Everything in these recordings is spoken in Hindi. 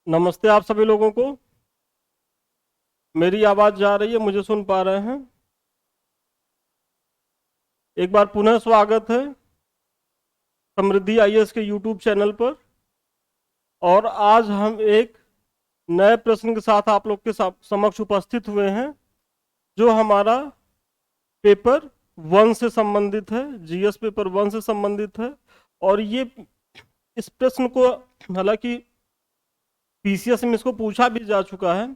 नमस्ते आप सभी लोगों को। मेरी आवाज जा रही है? मुझे सुन पा रहे हैं? एक बार पुनः स्वागत है समृद्धि आईएएस के यूट्यूब चैनल पर। और आज हम एक नए प्रश्न के साथ आप लोग के समक्ष उपस्थित हुए हैं, जो हमारा पेपर वन से संबंधित है, जीएस पेपर वन से संबंधित है। और ये इस प्रश्न को हालांकि पीसीएस में इसको पूछा भी जा चुका है,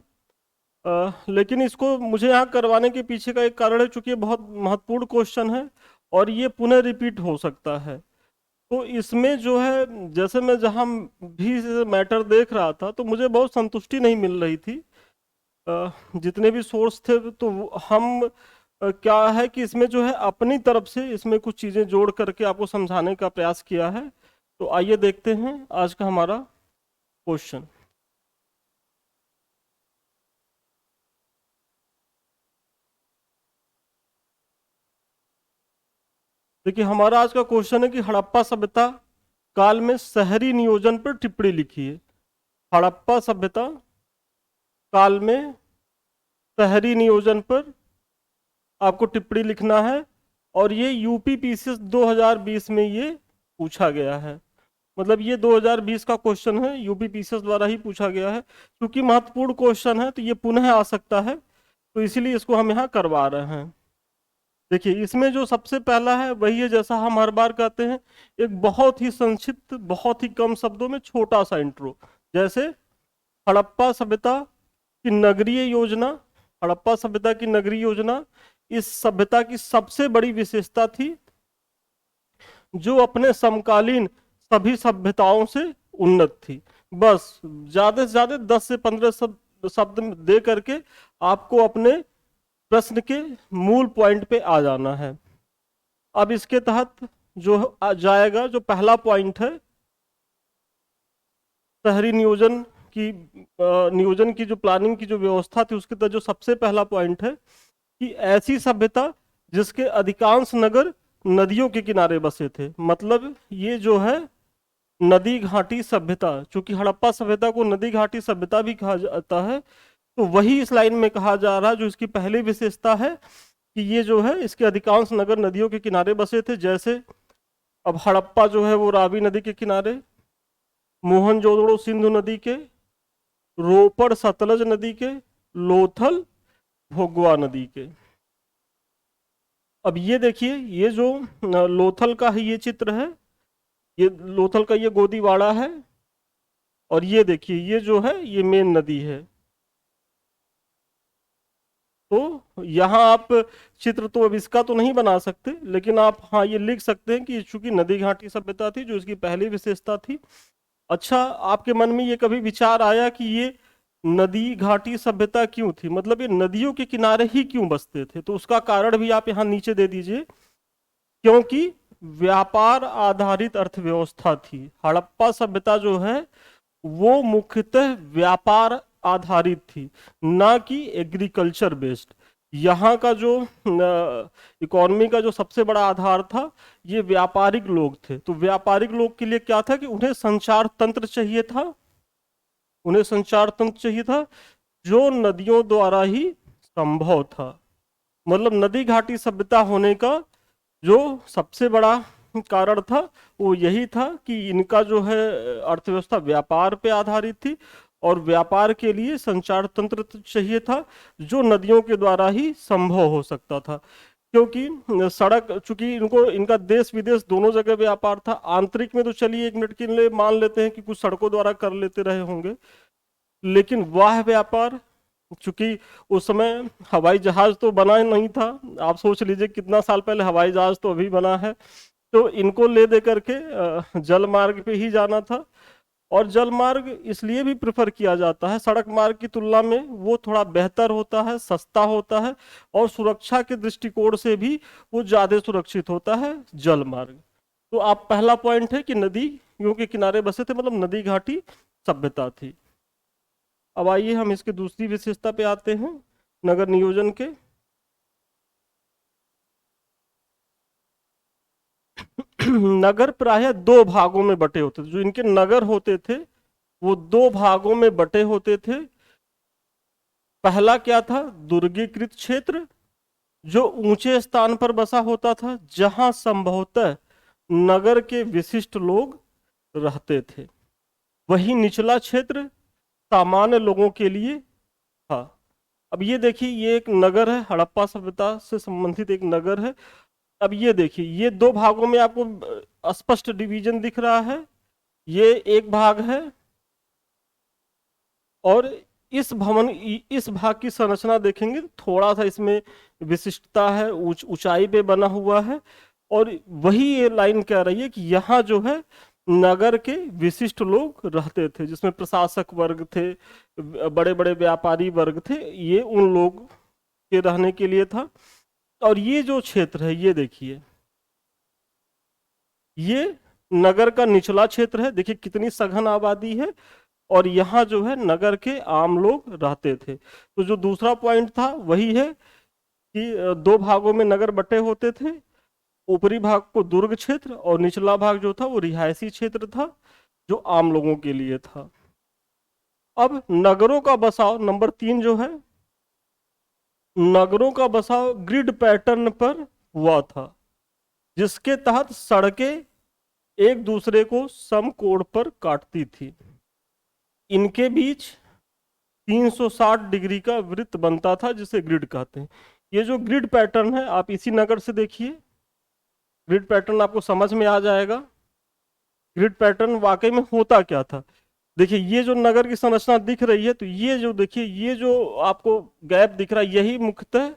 लेकिन इसको मुझे यहाँ करवाने के पीछे का एक कारण है, चूंकि ये बहुत महत्वपूर्ण क्वेश्चन है और ये पुनः रिपीट हो सकता है। तो इसमें जो है, जैसे मैं जहाँ भी मैटर देख रहा था तो मुझे बहुत संतुष्टि नहीं मिल रही थी। जितने भी सोर्स थे तो हम क्या है कि इसमें जो है अपनी तरफ से इसमें कुछ चीज़ें जोड़ करके आपको समझाने का प्रयास किया है। तो आइए देखते हैं आज का हमारा क्वेश्चन। देखिए, हमारा आज का क्वेश्चन है कि हड़प्पा सभ्यता काल में शहरी नियोजन पर टिप्पणी लिखिए। हड़प्पा सभ्यता काल में शहरी नियोजन पर आपको टिप्पणी लिखना है। और ये यूपी पीसीएस 2020 में ये पूछा गया है। मतलब ये 2020 का क्वेश्चन है, यूपी पीसीएस द्वारा ही पूछा गया है। क्योंकि महत्वपूर्ण क्वेश्चन है तो ये पुनः आ सकता है, तो इसीलिए इसको हम यहाँ करवा रहे हैं। देखिए, इसमें जो सबसे पहला है वही है, जैसा हम हर बार कहते हैं, एक बहुत ही संक्षिप्त, बहुत ही कम शब्दों में छोटा सा इंट्रो। जैसे हड़प्पा सभ्यता की नगरीय योजना। हड़प्पा सभ्यता की नगरीय योजना इस सभ्यता की सबसे बड़ी विशेषता थी, जो अपने समकालीन सभी सभ्यताओं से उन्नत थी। बस ज्यादा से ज्यादा 10 से 15 शब्द दे करके आपको अपने प्रश्न के मूल पॉइंट पे आ जाना है। अब इसके तहत जो जाएगा, जो पहला पॉइंट है, शहरी नियोजन की जो प्लानिंग की जो व्यवस्था थी, उसके तहत जो सबसे पहला पॉइंट है कि ऐसी सभ्यता जिसके अधिकांश नगर नदियों के किनारे बसे थे। मतलब ये जो है नदी घाटी सभ्यता, चूंकि हड़प्पा सभ्यता को नदी घाटी सभ्यता भी कहा जाता है, तो वही इस लाइन में कहा जा रहा है। जो इसकी पहली विशेषता है कि ये जो है, इसके अधिकांश नगर नदियों के किनारे बसे थे। जैसे अब हड़प्पा जो है वो रावी नदी के किनारे, मोहनजोदड़ो सिंधु नदी के, रोपड़ सतलज नदी के, लोथल भोगवा नदी के। अब ये देखिए, ये जो लोथल का है ये चित्र है, ये लोथल का ये गोदीवाड़ा है। और ये देखिए, ये जो है ये मेन नदी है। तो यहाँ आप चित्र तो अब इसका तो नहीं बना सकते, लेकिन आप हाँ ये लिख सकते हैं कि चूंकि नदी घाटी सभ्यता थी जो इसकी पहली विशेषता थी। अच्छा, आपके मन में ये कभी विचार आया कि ये नदी घाटी सभ्यता क्यों थी? मतलब ये नदियों के किनारे ही क्यों बसते थे? तो उसका कारण भी आप यहाँ नीचे दे दीजिए। क्योंकि व्यापार आधारित अर्थव्यवस्था थी। हड़प्पा सभ्यता जो है वो मुख्यतः व्यापार आधारित थी, ना कि एग्रीकल्चर बेस्ड। यहाँ का जो इकोनॉमी का जो सबसे बड़ा आधार था, ये व्यापारिक लोग थे। तो व्यापारिक लोग के लिए क्या था कि उन्हें संचार तंत्र चाहिए था। उन्हें संचार तंत्र चाहिए था जो नदियों द्वारा ही संभव था। मतलब नदी घाटी सभ्यता होने का जो सबसे बड़ा कारण था वो यही था कि इनका जो है अर्थव्यवस्था व्यापार पे आधारित थी, और व्यापार के लिए संचार तंत्र चाहिए था जो नदियों के द्वारा ही संभव हो सकता था। क्योंकि सड़क, चूंकि इनको इनका देश विदेश दोनों जगह व्यापार था। आंतरिक में तो चलिए एक मिनट के लिए मान लेते हैं कि कुछ सड़कों द्वारा कर लेते रहे होंगे, लेकिन वाह व्यापार, चूंकि उस समय हवाई जहाज तो बना ही नहीं था। आप सोच लीजिए कितना साल पहले, हवाई जहाज तो अभी बना है। तो इनको ले दे करके जल मार्ग पे ही जाना था। और जल मार्ग इसलिए भी प्रेफर किया जाता है सड़क मार्ग की तुलना में, वो थोड़ा बेहतर होता है, सस्ता होता है, और सुरक्षा के दृष्टिकोण से भी वो ज्यादा सुरक्षित होता है जल मार्ग। तो आप पहला पॉइंट है कि नदियों के किनारे बसे थे, मतलब नदी घाटी सभ्यता थी। अब आइए हम इसके दूसरी विशेषता पे आते हैं, नगर नियोजन के। नगर प्रायः दो भागों में बटे होते थे। जो इनके नगर होते थे वो दो भागों में बटे होते थे। पहला क्या था, दुर्गीकृत क्षेत्र, जो ऊंचे स्थान पर बसा होता था, जहां संभवतः नगर के विशिष्ट लोग रहते थे। वही निचला क्षेत्र सामान्य लोगों के लिए था। अब ये देखिए, ये एक नगर है, हड़प्पा सभ्यता से संबंधित एक नगर है। अब ये देखिए, ये दो भागों में आपको स्पष्ट डिवीजन दिख रहा है। ये एक भाग है, और इस भाग की संरचना देखेंगे, थोड़ा सा इसमें विशिष्टता है, ऊंचाई पे बना हुआ है। और वही ये लाइन कह रही है कि यहाँ जो है नगर के विशिष्ट लोग रहते थे, जिसमें प्रशासक वर्ग थे, बड़े बड़े व्यापारी वर्ग थे, ये उन लोग के रहने के लिए था। और ये जो क्षेत्र है, ये देखिए, ये नगर का निचला क्षेत्र है। देखिए कितनी सघन आबादी है, और यहाँ जो है नगर के आम लोग रहते थे। तो जो दूसरा पॉइंट था वही है कि दो भागों में नगर बटे होते थे। ऊपरी भाग को दुर्ग क्षेत्र, और निचला भाग जो था वो रिहायशी क्षेत्र था, जो आम लोगों के लिए था। अब नगरों का बसाव नंबर 3 जो है, नगरों का बसाव ग्रिड पैटर्न पर हुआ था, जिसके तहत सड़कें एक दूसरे को समकोण पर काटती थी। इनके बीच 360 डिग्री का वृत्त बनता था, जिसे ग्रिड कहते हैं। ये जो ग्रिड पैटर्न है, आप इसी नगर से देखिए, ग्रिड पैटर्न आपको समझ में आ जाएगा। ग्रिड पैटर्न वाकई में होता क्या था। देखिए ये जो नगर की संरचना दिख रही है, तो ये जो देखिए, ये जो आपको गैप दिख रहा है, यही मुख्यतः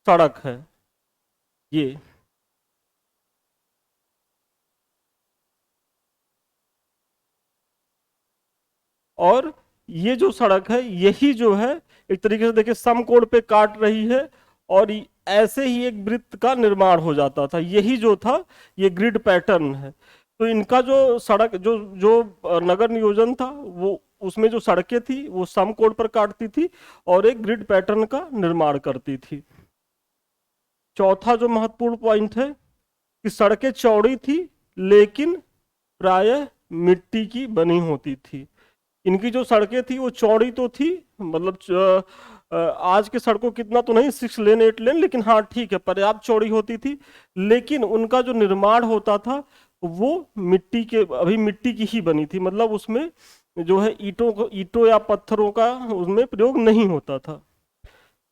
सड़क है। ये और ये जो सड़क है, यही जो है एक तरीके से देखिए समकोण पे काट रही है, और ऐसे ही एक वृत्त का निर्माण हो जाता था। यही जो था, ये ग्रिड पैटर्न है। तो इनका जो सड़क जो जो नगर नियोजन था, वो उसमें जो सड़कें थी वो समकोण पर काटती थी और एक ग्रिड पैटर्न का निर्माण करती थी। चौथा जो महत्वपूर्ण पॉइंट है कि सड़कें चौड़ी थी, लेकिन प्रायः मिट्टी की बनी होती थी। इनकी जो सड़कें थी वो चौड़ी तो थी, मतलब आज के सड़कों कितना तो नहीं, 6 लेन 8 लेन, लेकिन हाँ ठीक है, पर्याप्त चौड़ी होती थी। लेकिन उनका जो निर्माण होता था वो अभी मिट्टी की ही बनी थी, मतलब उसमें जो है ईंटों या पत्थरों का उसमें प्रयोग नहीं होता था।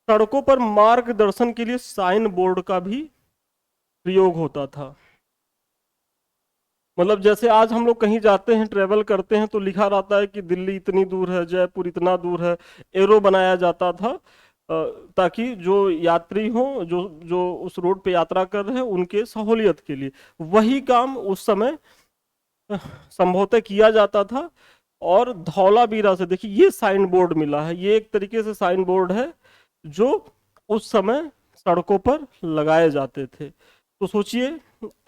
सड़कों पर मार्गदर्शन के लिए साइन बोर्ड का भी प्रयोग होता था। मतलब जैसे आज हम लोग कहीं जाते हैं, ट्रेवल करते हैं, तो लिखा रहता है कि दिल्ली इतनी दूर है, जयपुर इतना दूर है। एरो बनाया जाता था ताकि जो यात्री हो, जो जो उस रोड पे यात्रा कर रहे हैं, उनके सहूलियत के लिए। वही काम उस समय संभवतः किया जाता था। और धौलावीरा से देखिए, ये साइन बोर्ड मिला है, ये एक तरीके से साइन बोर्ड है जो उस समय सड़कों पर लगाए जाते थे। तो सोचिए,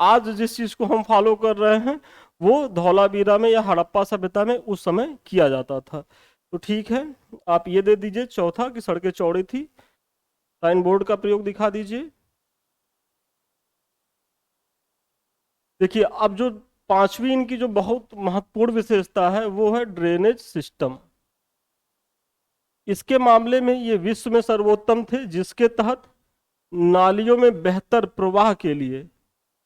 आज जिस चीज को हम फॉलो कर रहे हैं, वो धौलावीरा में या हड़प्पा सभ्यता में उस समय किया जाता था। तो ठीक है, आप ये दे दीजिए चौथा कि सड़कें चौड़ी थी। साइन बोर्ड का प्रयोग दिखा दीजिए। देखिए अब जो पांचवी इनकी जो बहुत महत्वपूर्ण विशेषता है, वो है ड्रेनेज सिस्टम। इसके मामले में ये विश्व में सर्वोत्तम थे, जिसके तहत नालियों में बेहतर प्रवाह के लिए,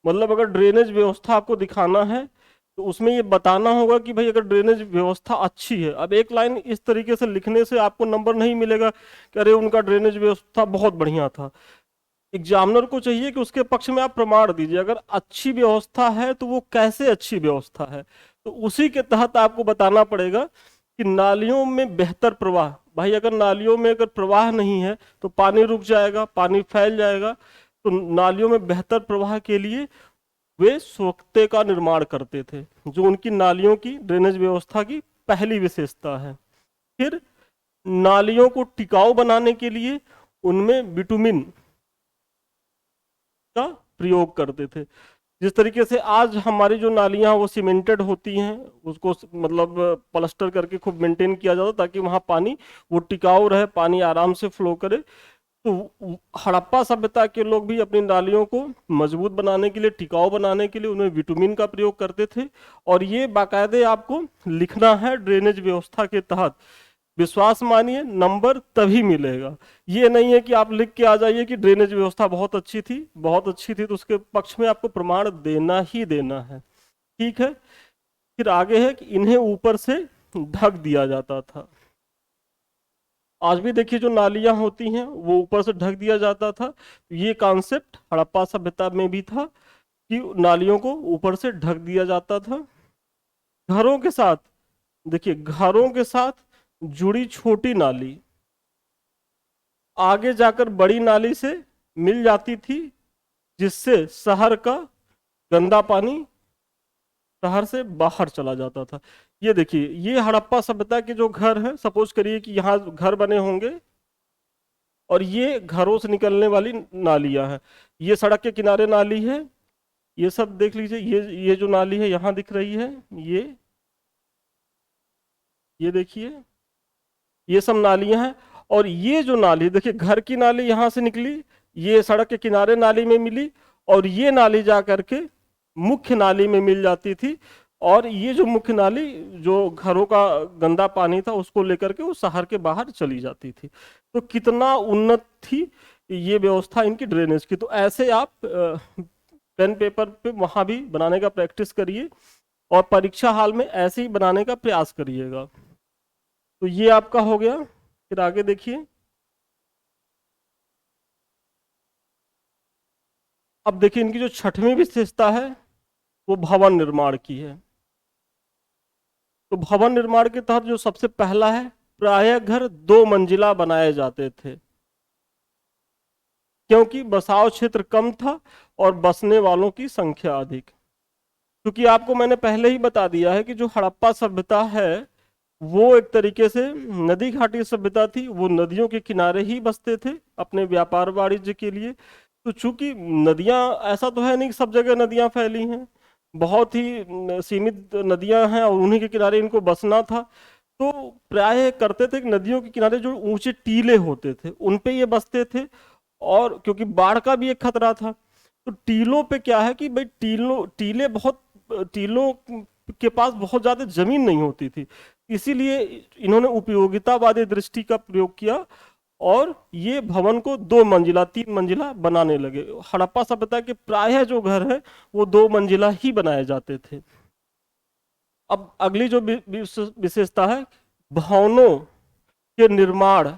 मतलब अगर ड्रेनेज व्यवस्था आपको दिखाना है तो उसमें ये बताना होगा कि भाई अगर ड्रेनेज व्यवस्था अच्छी है। अब एक लाइन इस तरीके से लिखने से आपको नंबर नहीं मिलेगा कि अरे उनका ड्रेनेज व्यवस्था बहुत बढ़िया था। एग्जामिनर को चाहिए कि उसके पक्ष में आप प्रमाण दीजिए, अगर अच्छी व्यवस्था है तो वो कैसे अच्छी व्यवस्था है। तो उसी के तहत आपको बताना पड़ेगा कि नालियों में बेहतर प्रवाह। भाई अगर नालियों में अगर प्रवाह नहीं है तो पानी रुक जाएगा, पानी फैल जाएगा। तो नालियों में बेहतर प्रवाह के लिए वे सोख्ते का निर्माण करते थे, जो उनकी नालियों की ड्रेनेज व्यवस्था की पहली विशेषता है। फिर नालियों को टिकाऊ बनाने के लिए उनमें बिटुमिन का प्रयोग करते थे। जिस तरीके से आज हमारी जो नालियां वो सीमेंटेड होती हैं, उसको मतलब प्लास्टर करके खूब मेंटेन किया जाता ताकि वहां पानी वो टिकाऊ रहे, पानी आराम से फ्लो करे। तो हड़प्पा सभ्यता के लोग भी अपनी नालियों को मजबूत बनाने के लिए, टिकाऊ बनाने के लिए उन्हें विटामिन का प्रयोग करते थे। और ये बाकायदे आपको लिखना है ड्रेनेज व्यवस्था के तहत। विश्वास मानिए, नंबर तभी मिलेगा। ये नहीं है कि आप लिख के आ जाइए कि ड्रेनेज व्यवस्था बहुत अच्छी थी, बहुत अच्छी थी, तो उसके पक्ष में आपको प्रमाण देना ही देना है। ठीक है, फिर आगे है कि इन्हें ऊपर से ढक दिया जाता था। आज भी देखिए जो नालियां होती हैं वो ऊपर से ढक दिया जाता था। ये कॉन्सेप्ट हड़प्पा सभ्यता में भी था कि नालियों को ऊपर से ढक दिया जाता था। घरों के साथ, देखिए घरों के साथ जुड़ी छोटी नाली आगे जाकर बड़ी नाली से मिल जाती थी, जिससे शहर का गंदा पानी शहर से बाहर चला जाता था। ये देखिए, ये हड़प्पा सभ्यता के जो घर है, सपोज करिए कि यहाँ घर बने होंगे और ये घरों से निकलने वाली नालियां हैं। ये सड़क के किनारे नाली है, ये सब देख लीजिए। ये जो नाली है यहाँ दिख रही है, ये देखिए, ये सब नालियां हैं। और ये जो नाली देखिए, घर की नाली यहाँ से निकली, ये सड़क के किनारे नाली में मिली, और ये नाली जा करके मुख्य नाली में मिल जाती थी। और ये जो मुख्य नाली जो घरों का गंदा पानी था उसको लेकर के वो शहर के बाहर चली जाती थी। तो कितना उन्नत थी ये व्यवस्था इनकी ड्रेनेज की। तो ऐसे आप पेन पेपर पे वहां भी बनाने का प्रैक्टिस करिए और परीक्षा हाल में ऐसे ही बनाने का प्रयास करिएगा। तो ये आपका हो गया। फिर आगे देखिए, अब देखिए इनकी जो छठवीं विशेषता है वो भवन निर्माण की है। तो भवन निर्माण के तहत जो सबसे पहला है, प्रायः घर 2 मंजिला बनाए जाते थे, क्योंकि बसाव क्षेत्र कम था और बसने वालों की संख्या अधिक। क्योंकि आपको मैंने पहले ही बता दिया है कि जो हड़प्पा सभ्यता है वो एक तरीके से नदी घाटी सभ्यता थी। वो नदियों के किनारे ही बसते थे अपने व्यापार वाणिज्य के लिए। तो चूंकि नदियां, ऐसा तो है नहीं कि सब जगह नदियां फैली हैं, बहुत ही सीमित नदियां हैं और उन्हीं के किनारे इनको बसना था। तो प्राय करते थे कि नदियों के किनारे जो ऊंचे टीले होते थे उन पे ये बसते थे। और क्योंकि बाढ़ का भी एक खतरा था, तो टीलों पे क्या है कि भाई टीलों के पास बहुत ज्यादा जमीन नहीं होती थी, इसीलिए इन्होंने उपयोगितावादी दृष्टि का प्रयोग किया और ये भवन को 2 मंजिला 3 मंजिला बनाने लगे। हड़प्पा सभ्यता के प्रायः जो घर है वो 2 मंजिला ही बनाए जाते थे। अब अगली जो विशेषता है, भवनों के निर्माण,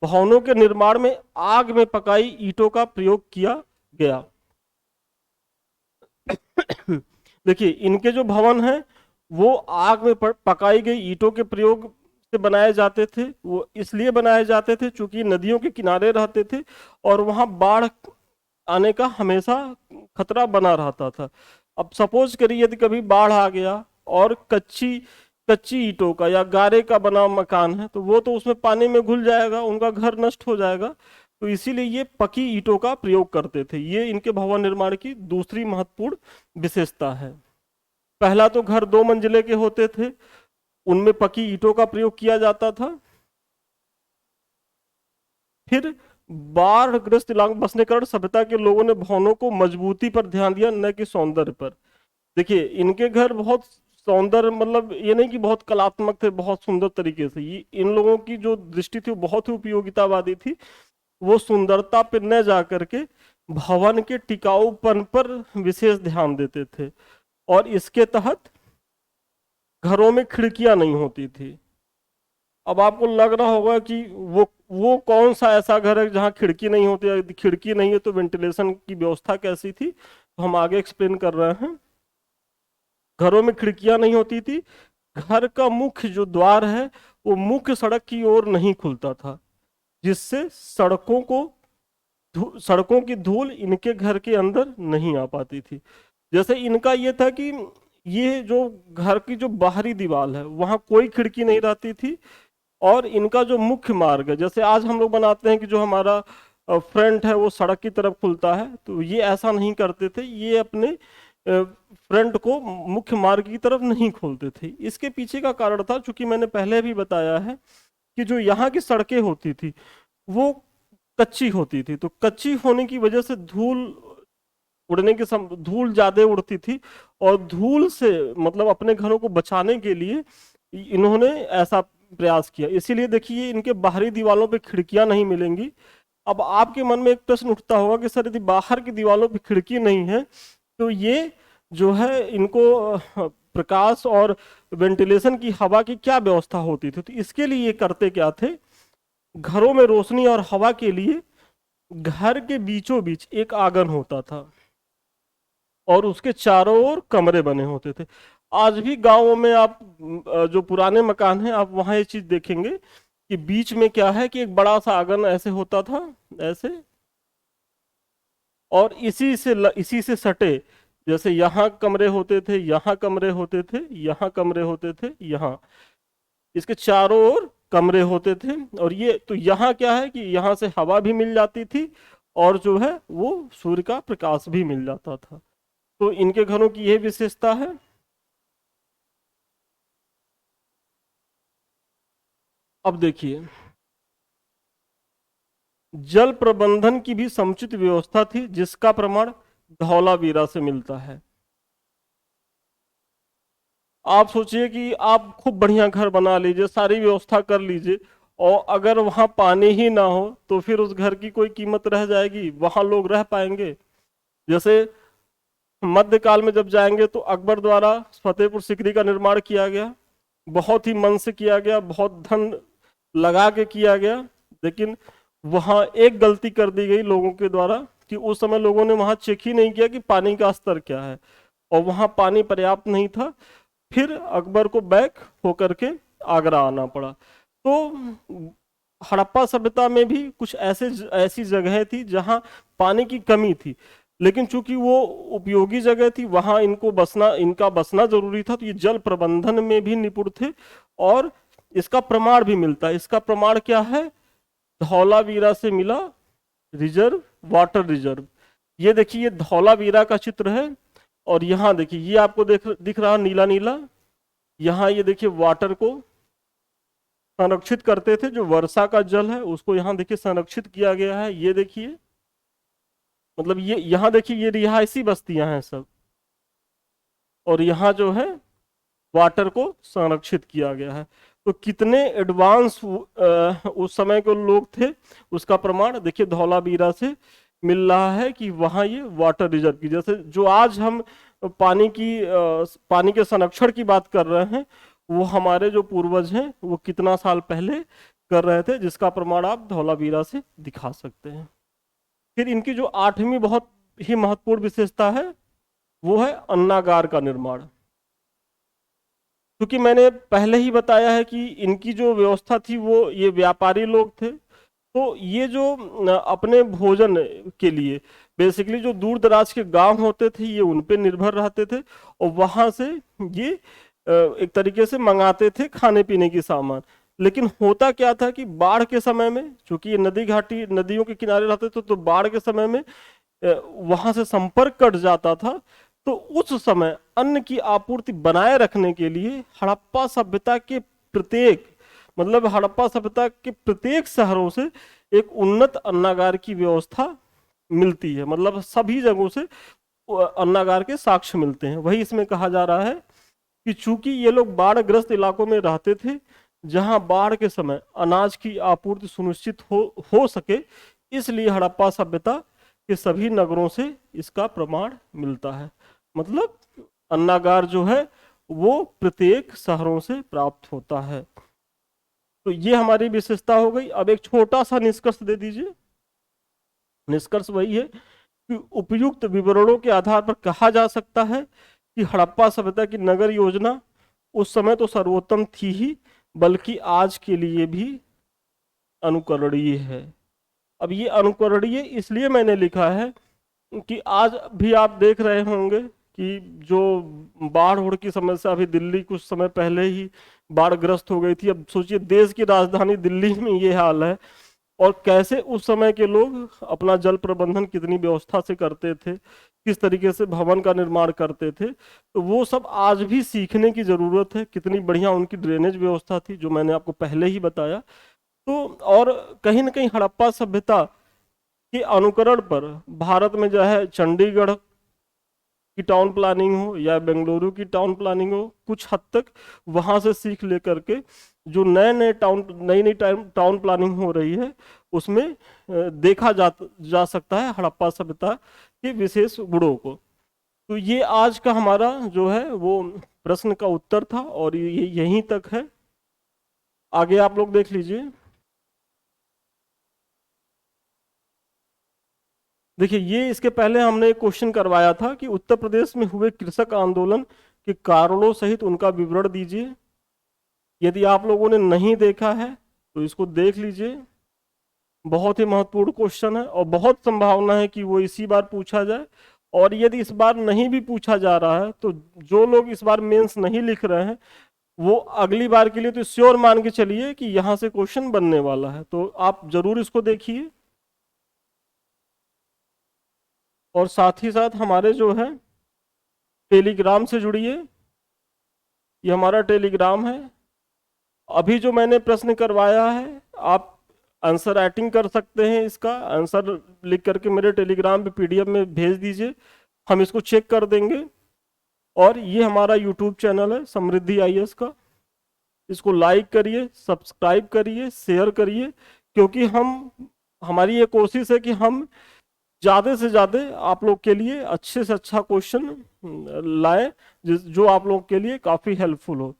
भवनों के निर्माण में आग में पकाई ईंटों का प्रयोग किया गया। देखिए इनके जो भवन हैं वो आग में पकाई गई ईंटों के प्रयोग से बनाए जाते थे। वो इसलिए बनाए जाते थे क्योंकि नदियों के किनारे रहते थे और वहां बाढ़ आने का हमेशा खतरा बना रहता था। अब सपोज करिए यदि कभी बाढ़ आ गया और कच्ची कच्ची ईंटों का या गारे का बना मकान है तो वो तो उसमें पानी में घुल जाएगा, उनका घर नष्ट हो जाएगा। तो इसीलिए ये पकी ईंटों का प्रयोग करते थे। ये इनके भवन निर्माण की दूसरी महत्वपूर्ण विशेषता है। पहला तो घर 2 मंजिले के होते थे, उनमें पकी ईंटों का प्रयोग किया जाता था। फिर बाढ़ग्रस्त इलाकों में बसने के कारण सभ्यता के लोगों ने भवनों को मजबूती पर ध्यान दिया, न कि सौंदर्य पर। देखिए इनके घर बहुत सौंदर्य, मतलब ये नहीं कि बहुत कलात्मक थे, बहुत सुंदर तरीके से। ये इन लोगों की जो दृष्टि थी वो बहुत ही उपयोगितावादी थी। वो सुंदरता पर न जा करके भवन के टिकाऊपन पर विशेष ध्यान देते थे। और इसके तहत घरों में खिड़कियां नहीं होती थी। अब आपको लग रहा होगा कि वो कौन सा ऐसा घर है जहाँ खिड़की नहीं होती है। खिड़की नहीं है तो वेंटिलेशन की व्यवस्था कैसी थी, तो हम आगे एक्सप्लेन कर रहे हैं। घरों में खिड़कियां नहीं होती थी। घर का मुख्य जो द्वार है वो मुख्य सड़क की ओर नहीं खुलता था, जिससे सड़कों की धूल इनके घर के अंदर नहीं आ पाती थी। जैसे इनका ये था कि ये जो घर की जो बाहरी दीवार है वहां कोई खिड़की नहीं रहती थी। और इनका जो मुख्य मार्ग है, जैसे आज हम लोग बनाते हैं कि जो हमारा फ्रंट है वो सड़क की तरफ खुलता है, तो ये ऐसा नहीं करते थे। ये अपने फ्रंट को मुख्य मार्ग की तरफ नहीं खोलते थे। इसके पीछे का कारण था, चूंकि मैंने पहले भी बताया है कि जो यहाँ की सड़कें होती थी वो कच्ची होती थी, तो कच्ची होने की वजह से धूल उड़ने के धूल ज्यादा उड़ती थी, और धूल से मतलब अपने घरों को बचाने के लिए इन्होंने ऐसा प्रयास किया। इसीलिए देखिए इनके बाहरी दीवारों पे खिड़कियां नहीं मिलेंगी। अब आपके मन में एक प्रश्न उठता होगा कि सर यदि बाहर की दीवारों पे खिड़की नहीं है तो ये जो है इनको प्रकाश और वेंटिलेशन की, हवा की क्या व्यवस्था होती थी? तो इसके लिए ये करते क्या थे, घरों में रोशनी और हवा के लिए घर के बीचों बीच एक आंगन होता था और उसके चारों ओर कमरे बने होते थे। आज भी गांवों में आप जो पुराने मकान हैं आप वहां ये चीज देखेंगे कि बीच में क्या है कि एक बड़ा सा आंगन ऐसे होता था, ऐसे, और इसी से सटे, जैसे यहाँ कमरे होते थे, यहाँ कमरे होते थे, यहाँ कमरे होते थे, यहाँ इसके चारों ओर कमरे होते थे। और ये तो यहाँ क्या है कि यहाँ से हवा भी मिल जाती थी और जो है वो सूर्य का प्रकाश भी मिल जाता था। तो इनके घरों की यह विशेषता है। अब देखिए, जल प्रबंधन की भी समुचित व्यवस्था थी जिसका प्रमाण धौलावीरा से मिलता है। आप सोचिए कि आप खूब बढ़िया घर बना लीजिए, सारी व्यवस्था कर लीजिए, और अगर वहां पानी ही ना हो तो फिर उस घर की कोई कीमत रह जाएगी? वहां लोग रह पाएंगे? जैसे मध्यकाल में जब जाएंगे तो अकबर द्वारा फतेहपुर सिकरी का निर्माण किया गया, बहुत ही मन से किया गया, बहुत धन लगा के किया गया, लेकिन वहां एक गलती कर दी गई लोगों के द्वारा कि उस समय लोगों ने वहां चेक ही नहीं किया कि पानी का स्तर क्या है, और वहां पानी पर्याप्त नहीं था। फिर अकबर को बैक होकर के आगरा आना पड़ा। तो हड़प्पा सभ्यता में भी कुछ ऐसी जगह थी जहां पानी की कमी थी, लेकिन चूंकि वो उपयोगी जगह थी वहां इनका बसना जरूरी था, तो ये जल प्रबंधन में भी निपुण थे। और इसका प्रमाण भी मिलता है। इसका प्रमाण क्या है? धौलावीरा से मिला रिजर्व, वाटर रिजर्व। ये देखिए, ये धौलावीरा का चित्र है, और यहाँ देखिए ये आपको दिख रहा नीला नीला, यहाँ ये देखिए वाटर को संरक्षित करते थे, जो वर्षा का जल है उसको यहाँ देखिए संरक्षित किया गया है। ये देखिए, मतलब ये यहाँ देखिए ये रिहायशी बस्तियां हैं सब, और यहाँ जो है वाटर को संरक्षित किया गया है। तो कितने एडवांस उस समय के लोग थे उसका प्रमाण देखिए धौलावीरा से मिल रहा है कि वहाँ ये वाटर रिजर्व की, जैसे जो आज हम पानी के संरक्षण की बात कर रहे हैं, वो हमारे जो पूर्वज हैं वो कितना साल पहले कर रहे थे, जिसका प्रमाण आप धौलावीरा से दिखा सकते हैं। फिर इनकी जो 8वीं बहुत ही महत्वपूर्ण विशेषता है वो है अन्नागार का निर्माण। क्योंकि मैंने पहले ही बताया है कि इनकी जो व्यवस्था थी वो ये व्यापारी लोग थे, तो ये जो अपने भोजन के लिए बेसिकली जो दूर दराज के गांव होते थे ये उन पे निर्भर रहते थे, और वहां से ये एक तरीके से मंगाते थे खाने पीने की सामान। लेकिन होता क्या था कि बाढ़ के समय में, चूंकि ये नदी घाटी नदियों के किनारे रहते थे, तो बाढ़ के समय में वहां से संपर्क कट जाता था। तो उस समय अन्न की आपूर्ति बनाए रखने के लिए हड़प्पा सभ्यता के प्रत्येक शहरों से एक उन्नत अन्नागार की व्यवस्था मिलती है। मतलब सभी जगहों से अन्नागार के साक्ष्य मिलते हैं। वही इसमें कहा जा रहा है कि चूंकि ये लोग बाढ़ग्रस्त इलाकों में रहते थे जहां बाढ़ के समय अनाज की आपूर्ति सुनिश्चित हो सके, इसलिए हड़प्पा सभ्यता के सभी नगरों से इसका प्रमाण मिलता है। मतलब अन्नागार जो है वो प्रत्येक शहरों से प्राप्त होता है। तो ये हमारी विशेषता हो गई। अब एक छोटा सा निष्कर्ष दे दीजिए। निष्कर्ष वही है कि उपयुक्त विवरणों के आधार पर कहा जा सकता है कि हड़प्पा सभ्यता की नगर योजना उस समय तो सर्वोत्तम थी ही, बल्कि आज के लिए भी अनुकरणीय है। अब ये अनुकरणीय इसलिए मैंने लिखा है कि आज भी आप देख रहे होंगे कि जो बाढ़ की समस्या, अभी दिल्ली कुछ समय पहले ही बाढ़ग्रस्त हो गई थी। अब सोचिए देश की राजधानी दिल्ली में ये हाल है, और कैसे उस समय के लोग अपना जल प्रबंधन कितनी व्यवस्था से करते थे, किस तरीके से भवन का निर्माण करते थे। तो वो सब आज भी सीखने की जरूरत है। कितनी बढ़िया उनकी ड्रेनेज व्यवस्था थी, जो मैंने आपको पहले ही बताया। तो और कहीं ना कहीं हड़प्पा सभ्यता के अनुकरण पर भारत में जो है चंडीगढ़ की टाउन प्लानिंग हो या बेंगलुरु की टाउन प्लानिंग हो, कुछ हद तक वहां से सीख लेकर के जो नए नए नई नई टाउन प्लानिंग हो रही है उसमें देखा जा सकता है हड़प्पा सभ्यता के विशेष गुणों को। तो ये आज का हमारा जो है वो प्रश्न का उत्तर था और ये यहीं तक है। आगे आप लोग देख लीजिए। देखिए, ये इसके पहले हमने एक क्वेश्चन करवाया था कि उत्तर प्रदेश में हुए कृषक आंदोलन के कारणों सहित उनका विवरण दीजिए। यदि आप लोगों ने नहीं देखा है तो इसको देख लीजिए। बहुत ही महत्वपूर्ण क्वेश्चन है और बहुत संभावना है कि वो इसी बार पूछा जाए। और यदि इस बार नहीं भी पूछा जा रहा है तो जो लोग इस बार मेंस नहीं लिख रहे हैं वो अगली बार के लिए तो श्योर मान के चलिए कि यहाँ से क्वेश्चन बनने वाला है। तो आप जरूर इसको देखिए और साथ ही साथ हमारे जो है टेलीग्राम से जुड़िए। ये हमारा टेलीग्राम है। अभी जो मैंने प्रश्न करवाया है आप आंसर राइटिंग कर सकते हैं, इसका आंसर लिख करके मेरे टेलीग्राम पे पीडीएफ में भेज दीजिए, हम इसको चेक कर देंगे। और ये हमारा यूट्यूब चैनल है समृद्धि आईएएस का, इसको लाइक करिए, सब्सक्राइब करिए, शेयर करिए, क्योंकि हमारी ये कोशिश है कि हम ज़्यादा से ज़्यादा आप लोग के लिए अच्छे से अच्छा क्वेश्चन लाएं जो आप लोग के लिए काफ़ी हेल्पफुल हो।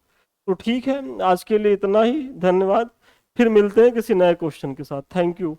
तो ठीक है, आज के लिए इतना ही। धन्यवाद। फिर मिलते हैं किसी नए क्वेश्चन के साथ। Thank you.